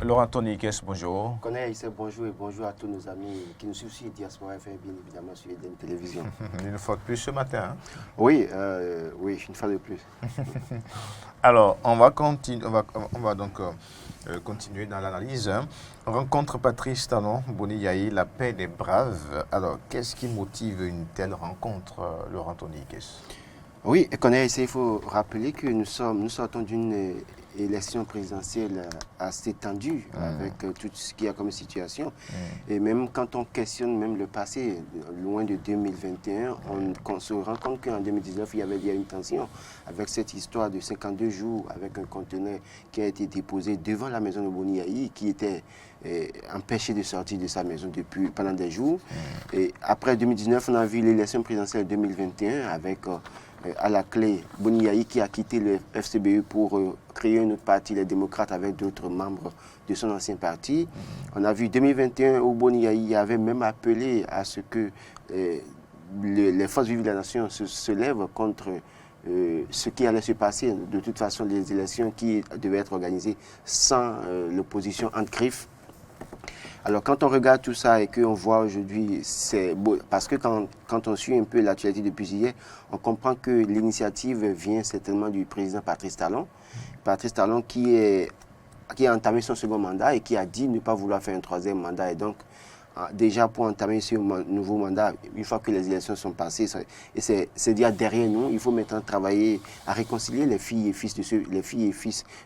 Laurent Toniques, bonjour. Connais Issa, bonjour et bonjour à tous nos amis qui nous suivent sur Diaspora FM, bien évidemment sur Eden Télévision. Une fois de plus ce matin. Hein? Oui, une fois de plus. Alors, on va donc continuer dans l'analyse. Hein. Rencontre Patrice Talon, Boni Yayi, la paix des braves. Alors, qu'est-ce qui motive une telle rencontre, Laurent Toniques? Oui, Connais Issa, il faut rappeler que nous sortons d'une élection présidentielle assez tendue avec tout ce qu'il y a comme situation. Et même quand on questionne même le passé, loin de 2021, on se rend compte qu'en 2019, il y avait déjà une tension avec cette histoire de 52 jours avec un conteneur qui a été déposé devant la maison de Boni Yayi qui était empêché de sortir de sa maison pendant des jours. Et après 2019, on a vu l'élection présidentielle 2021 avec à la clé Boni Yayi qui a quitté le FCBE pour créer une autre parti, les démocrates, avec d'autres membres de son ancien parti. On a vu 2021 où Boni Yayi avait même appelé à ce que les forces vives de la nation se lèvent contre ce qui allait se passer. De toute façon, les élections qui devaient être organisées sans l'opposition entre griffes. Alors, quand on regarde tout ça et qu'on voit aujourd'hui, c'est beau, parce que quand on suit un peu l'actualité depuis hier, on comprend que l'initiative vient certainement du président Patrice Talon. Patrice Talon qui a entamé son second mandat et qui a dit ne pas vouloir faire un troisième mandat. Et donc, déjà pour entamer ce nouveau mandat, une fois que les élections sont passées, et c'est déjà derrière nous, il faut maintenant travailler à réconcilier les filles et fils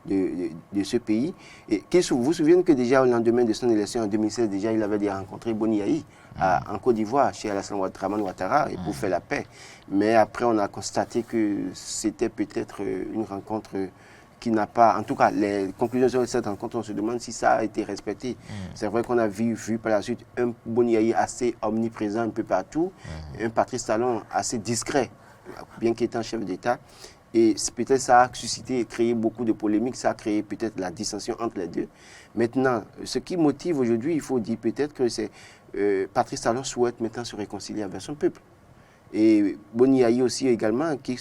de ce pays. Et vous vous souvenez que déjà au lendemain de son élection en 2016, déjà il avait déjà rencontré Boni Yayi en Côte d'Ivoire, chez Alassane Ouattara, pour faire la paix. Mais après, on a constaté que c'était peut-être une rencontre qui n'a pas, en tout cas, les conclusions de cette rencontre, on se demande si ça a été respecté. C'est vrai qu'on a vu par la suite un Boni Yayi assez omniprésent un peu partout, un Patrice Talon assez discret, bien qu'étant chef d'État. Et peut-être ça a suscité, créé beaucoup de polémiques, ça a créé peut-être la dissension entre les deux. Maintenant, ce qui motive aujourd'hui, il faut dire peut-être que c'est Patrice Talon souhaite maintenant se réconcilier avec son peuple. Et Boni Yayi aussi également, qui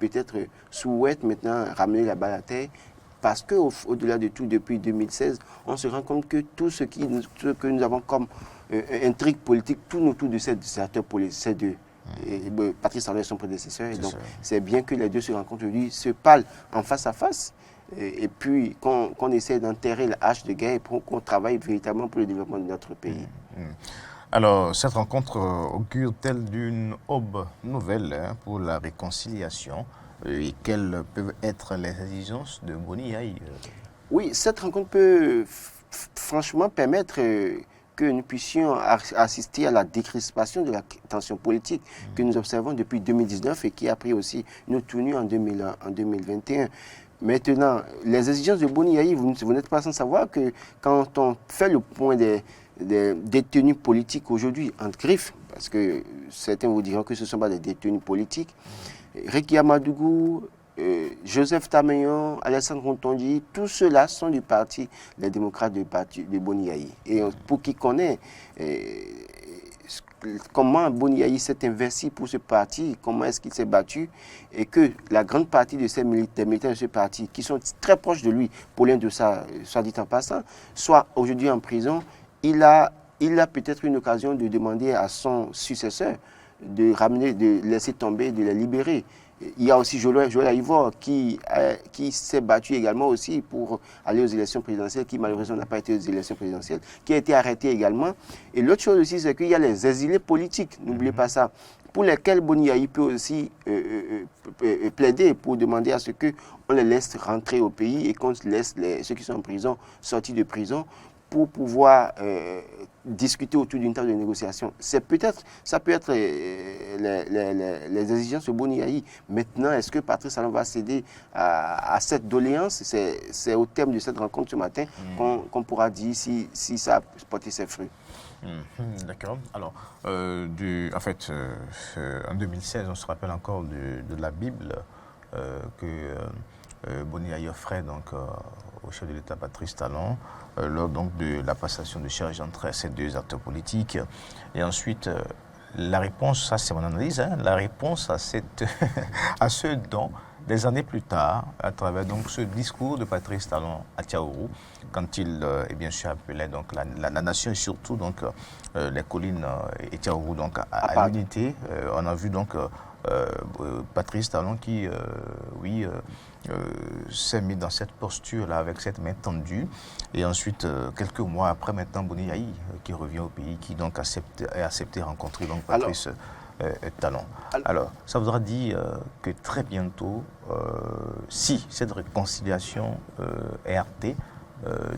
peut-être souhaite maintenant ramener la balle à terre, parce qu'au-delà de tout, depuis 2016, on se rend compte que tout ce que nous avons comme intrigue politique tourne autour de ces acteurs politiques, ces deux. Patrice Talon est son prédécesseur, et donc c'est bien que les deux se rencontrent aujourd'hui, se parlent en face à face, et puis qu'on essaie d'enterrer la hache de guerre pour qu'on travaille véritablement pour le développement de notre pays. Alors, cette rencontre augure-t-elle d'une aube nouvelle pour la réconciliation et quelles peuvent être les exigences de Boni Yayi? Oui, cette rencontre peut franchement permettre que nous puissions assister à la décrispation de la tension politique que nous observons depuis 2019 et qui a pris aussi une tournure en 2021. Maintenant, les exigences de Boni Yayi, vous n'êtes pas sans savoir que quand on fait le point des détenus politiques aujourd'hui entre griffes, parce que certains vous diront que ce ne sont pas des détenus politiques, Rekia Madougou, Joseph Tamayon, Alassane Rontondi, tous ceux-là sont du parti, les démocrates du parti de Boni Yayi. Et pour qui connaît comment Boni Yayi s'est investi pour ce parti, comment est-ce qu'il s'est battu, et que la grande partie de ces militaires de ce parti, qui sont très proches de lui, Paulin de ça, soit dit en passant, soit aujourd'hui en prison, il a peut-être une occasion de demander à son successeur de ramener, de laisser tomber, de les libérer. Il y a aussi Joël Aïvor qui s'est battu également aussi pour aller aux élections présidentielles, qui malheureusement n'a pas été aux élections présidentielles, qui a été arrêté également. Et l'autre chose aussi, c'est qu'il y a les exilés politiques, n'oubliez pas ça, pour lesquels Boni Yayi peut aussi plaider pour demander à ce qu'on les laisse rentrer au pays et qu'on laisse ceux qui sont en prison sortir de prison pour pouvoir discuter autour d'une table de négociation. Ça peut être les exigences de Boni Yayi. Maintenant, est-ce que Patrice Talon va céder à cette doléance? C'est au terme de cette rencontre ce matin qu'on pourra dire si ça a porté ses fruits. D'accord. Alors, en 2016, on se rappelle encore de la Bible que Boni Yayi offrait donc au chef de l'État Patrice Talon lors donc de la passation de charge entre ces deux acteurs politiques. Et ensuite, la réponse, ça c'est mon analyse, la réponse à ce don des années plus tard, à travers donc ce discours de Patrice Talon à Tchaourou, quand il est bien sûr appelé donc la nation et surtout donc les collines et Tchaourou donc à l'unité, on a vu donc Patrice Talon qui, s'est mis dans cette posture-là avec cette main tendue. Et ensuite, quelques mois après, maintenant, Boni Yayi qui revient au pays, qui donc a accepté rencontrer donc Patrice Talon. Alors, ça voudra dire que très bientôt, si cette réconciliation est actée,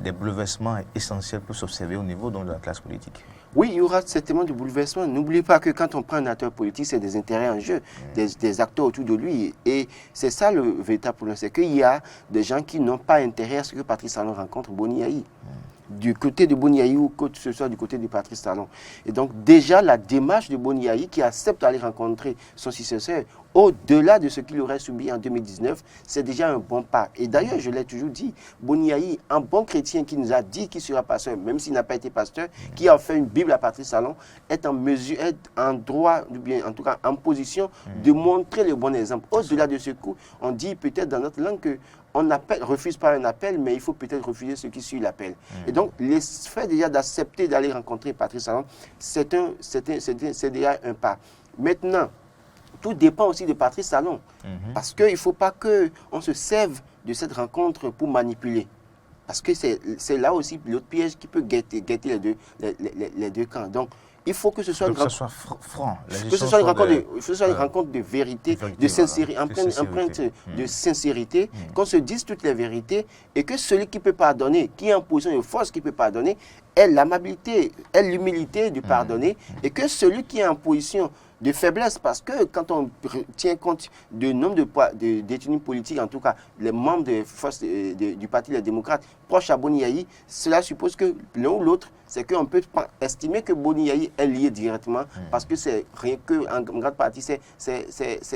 des bouleversements essentiels peuvent s'observer au niveau donc, de la classe politique. Oui, il y aura certainement du bouleversement. N'oubliez pas que quand on prend un acteur politique, c'est des intérêts en jeu, des acteurs autour de lui. Et c'est ça le véritable problème, c'est qu'il y a des gens qui n'ont pas intérêt à ce que Patrice Talon rencontre Boni Yayi. Du côté de Boni Yayi ou que ce soit du côté de Patrice Talon. Et donc déjà, la démarche de Boni Yayi qui accepte d'aller rencontrer son successeur, au-delà de ce qu'il aurait subi en 2019, c'est déjà un bon pas. Et d'ailleurs, je l'ai toujours dit, Boni Yayi, un bon chrétien qui nous a dit qu'il sera pasteur, même s'il n'a pas été pasteur, qui a fait une Bible à Patrice Talon, est en mesure, est en droit, ou bien en tout cas en position de montrer le bon exemple. Au-delà de ce coup, on dit peut-être dans notre langue que on refuse pas un appel, mais il faut peut-être refuser ce qui suit l'appel. Et donc, le fait déjà d'accepter d'aller rencontrer Patrice Talon, c'est déjà un pas. Maintenant, tout dépend aussi de Patrice Talon. Parce qu'il ne faut pas qu'on se serve de cette rencontre pour manipuler. Parce que c'est là aussi l'autre piège qui peut guetter les deux camps. Donc, il faut que ce soit franc. Que ce soit une rencontre de vérité, de sincérité, empreinte de sincérité, qu'on se dise toutes les vérités et que celui qui peut pardonner, qui est en position de force qui peut pardonner, ait l'amabilité, ait l'humilité de pardonner et que celui qui est en position de faiblesse, parce que quand on tient compte du nombre de détenus politiques, en tout cas les membres de force du Parti des démocrates proches à Boni Yayi, cela suppose que l'un ou l'autre, c'est qu'on peut estimer que Boni Yayi est lié directement, parce que c'est rien que, en grande partie, c'est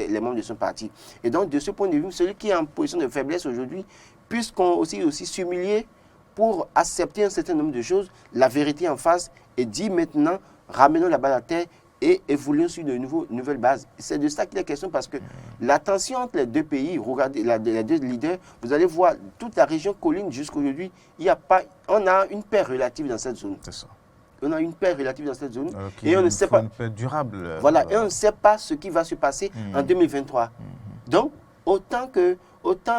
les membres de son parti. Et donc, de ce point de vue, celui qui est en position de faiblesse aujourd'hui, puisqu'on aussi s'humilier pour accepter un certain nombre de choses, la vérité en face, et dit maintenant, ramenons la balle à terre, et évoluons sur de nouvelles bases. C'est de ça qu'il est question parce que la tension entre les deux pays, regardez les deux leaders, vous allez voir toute la région colline jusqu'aujourd'hui, on a une paix relative dans cette zone. C'est ça. On a une paix relative dans cette zone et on ne sait pas une paix durable. Voilà, et on ne sait pas ce qui va se passer en 2023. Donc, autant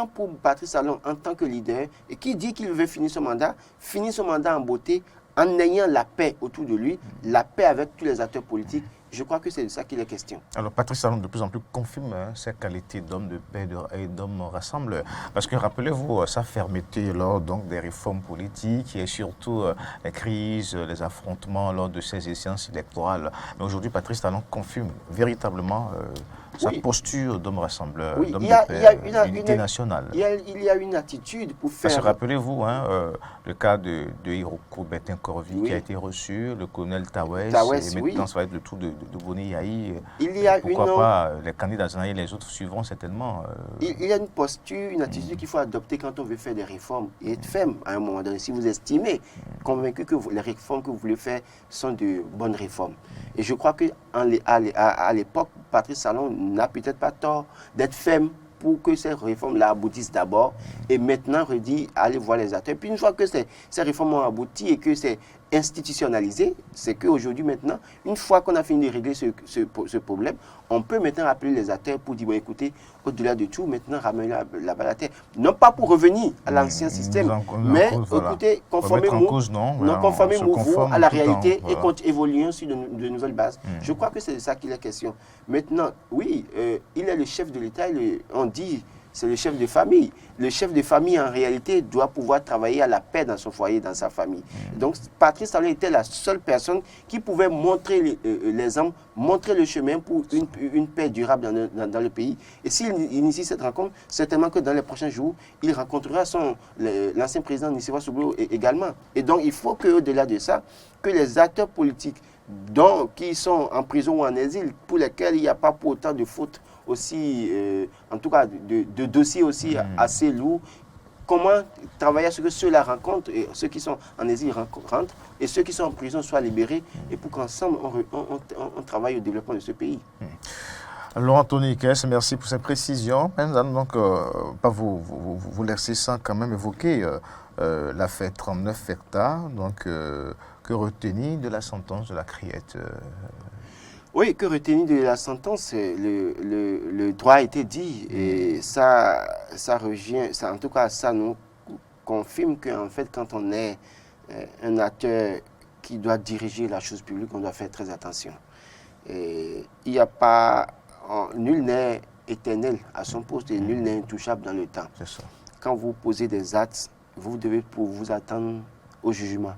pour Patrice Talon en tant que leader, et qui dit qu'il veut finir son mandat en beauté, en ayant la paix autour de lui, la paix avec tous les acteurs politiques. Je crois que c'est de ça qu'il est question. Alors, Patrice Talon, de plus en plus, confirme ses qualités d'homme de paix et d'homme rassembleur. Parce que, rappelez-vous, sa fermeté lors donc, des réformes politiques et surtout les crises, les affrontements lors de ces échéances électorales. Mais aujourd'hui, Patrice Talon confirme véritablement sa posture d'homme rassembleur, d'homme de paix, d'unité nationale. Il y a une attitude pour faire... Parce que rappelez-vous, le cas de Hiroko Bertin Corvi qui a été reçu, le colonel Tawes, et maintenant ça va être le tour de Boni Yayi. Pourquoi pas les candidats et les autres suivront certainement. Il y a une posture, une attitude qu'il faut adopter quand on veut faire des réformes et être ferme à un moment donné. Si vous estimez, convaincu que les réformes que vous voulez faire sont de bonnes réformes. Et je crois qu'à l'époque, Patrice Talon n'a peut-être pas tort d'être ferme pour que ces réformes-là aboutissent d'abord et maintenant redit aller voir les acteurs. Puis une fois que ces réformes ont abouti et que c'est institutionnalisé, c'est qu'aujourd'hui maintenant, une fois qu'on a fini de régler ce problème, on peut maintenant appeler les acteurs pour dire, bon, écoutez, au-delà de tout, maintenant ramener la balle à terre. Non pas pour revenir à l'ancien système, mais écoutez, conformez-vous à la réalité et évoluons sur de nouvelles bases. Je crois que c'est de ça qu'il est question. Maintenant, oui, il est le chef de l'État, on dit... C'est le chef de famille. Le chef de famille, en réalité, doit pouvoir travailler à la paix dans son foyer, dans sa famille. Donc, Patrice Talon était la seule personne qui pouvait montrer l'exemple, montrer le chemin pour une paix durable dans le pays. Et s'il initie cette rencontre, certainement que dans les prochains jours, il rencontrera l'ancien président Nicéphore Soublo également. Et donc, il faut qu'au-delà de ça, que les acteurs politiques qui sont en prison ou en exil, pour lesquels il n'y a pas pour autant de fautes, aussi, en tout cas, de dossiers aussi assez lourds. Comment travailler à ce que ceux-là rencontrent, et ceux qui sont en exil rentrent, et ceux qui sont en prison soient libérés, et pour qu'ensemble, on travaille au développement de ce pays. Laurent Tony Kess, merci pour ces précisions. Nous allons donc pas vous laisser sans quand même évoquer l'affaire 39 hectares. Donc, que retenir de la sentence de la Criette Oui, que retenir de la sentence, le droit a été dit et ça revient, ça, en tout cas, ça nous confirme qu'en fait, quand on est un acteur qui doit diriger la chose publique, on doit faire très attention. Et il n'y a pas, nul n'est éternel à son poste et nul n'est intouchable dans le temps. C'est ça. Quand vous posez des actes, vous devez pour vous attendre au jugement.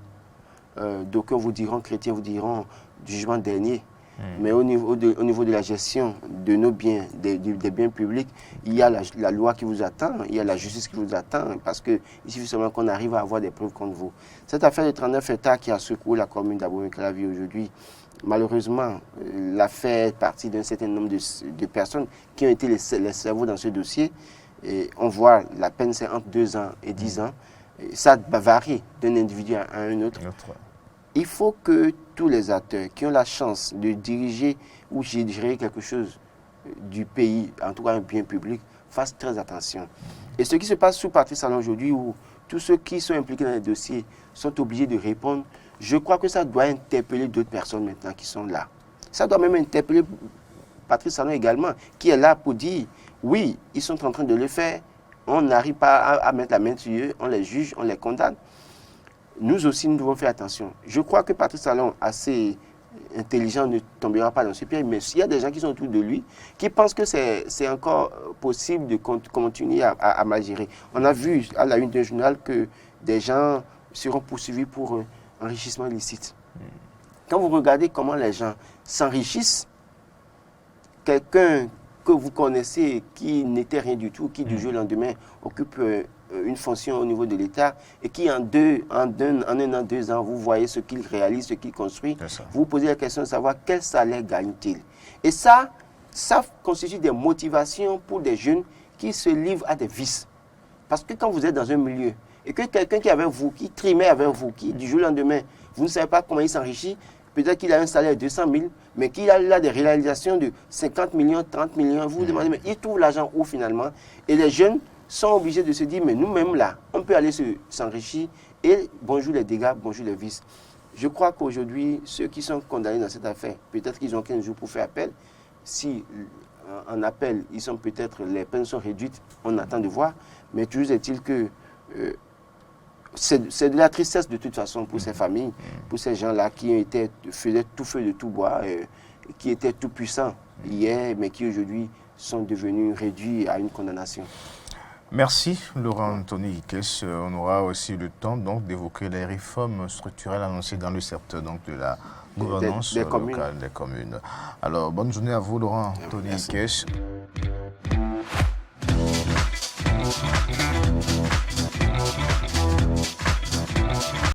D'aucuns vous diront, chrétiens vous diront, jugement dernier. Mais au niveau de la gestion de nos biens, des biens publics, il y a la loi qui vous attend, il y a la justice qui vous attend, parce qu'il suffit seulement qu'on arrive à avoir des preuves contre vous. Cette affaire de 39 hectares qui a secoué la commune d'Abomey-Calavi aujourd'hui, malheureusement, l'affaire est partie d'un certain nombre de personnes qui ont été les cerveaux dans ce dossier. Et on voit la peine, c'est entre 2 ans et 10 ans. Et ça varie d'un individu à un autre. Il faut que tous les acteurs qui ont la chance de diriger ou gérer quelque chose du pays, en tout cas un bien public, fassent très attention. Et ce qui se passe sous Patrice Talon aujourd'hui, où tous ceux qui sont impliqués dans les dossiers sont obligés de répondre, je crois que ça doit interpeller d'autres personnes maintenant qui sont là. Ça doit même interpeller Patrice Talon également, qui est là pour dire, oui, ils sont en train de le faire, on n'arrive pas à mettre la main sur eux, on les juge, on les condamne. Nous aussi, nous devons faire attention. Je crois que Patrice Talon, assez intelligent, ne tombera pas dans ce piège, mais il y a des gens qui sont autour de lui, qui pensent que c'est encore possible de continuer à mal gérer. On a vu à la une d'un journal que des gens seront poursuivis pour enrichissement illicite. Quand vous regardez comment les gens s'enrichissent, quelqu'un que vous connaissez qui n'était rien du tout, qui du jour au lendemain occupe une fonction au niveau de l'État et qui en un an, 2 ans, vous voyez ce qu'il réalise, ce qu'il construit, vous posez la question de savoir quel salaire gagne-t-il. Et ça constitue des motivations pour des jeunes qui se livrent à des vices. Parce que quand vous êtes dans un milieu et que quelqu'un qui est avec vous, qui trimait avec vous, qui du jour au lendemain, vous ne savez pas comment il s'enrichit, peut-être qu'il a un salaire de 200 000, mais qu'il a là des réalisations de 50 millions, 30 millions. Vous vous demandez, mais il trouve l'argent où finalement? Et les jeunes sont obligés de se dire, mais nous-mêmes là, on peut aller s'enrichir et bonjour les dégâts, bonjour les vices. Je crois qu'aujourd'hui, ceux qui sont condamnés dans cette affaire, peut-être qu'ils ont 15 jours pour faire appel. Si en appel, les peines sont réduites, on attend de voir. Mais toujours est-il que c'est de la tristesse de toute façon pour ces familles, pour ces gens-là qui faisaient tout feu de tout bois, qui étaient tout puissants hier, mais qui aujourd'hui sont devenus réduits à une condamnation. Merci Laurent Tony Kess. On aura aussi le temps donc d'évoquer les réformes structurelles annoncées dans le secteur donc de la gouvernance locale des communes. Alors bonne journée à vous Laurent Tony Kess.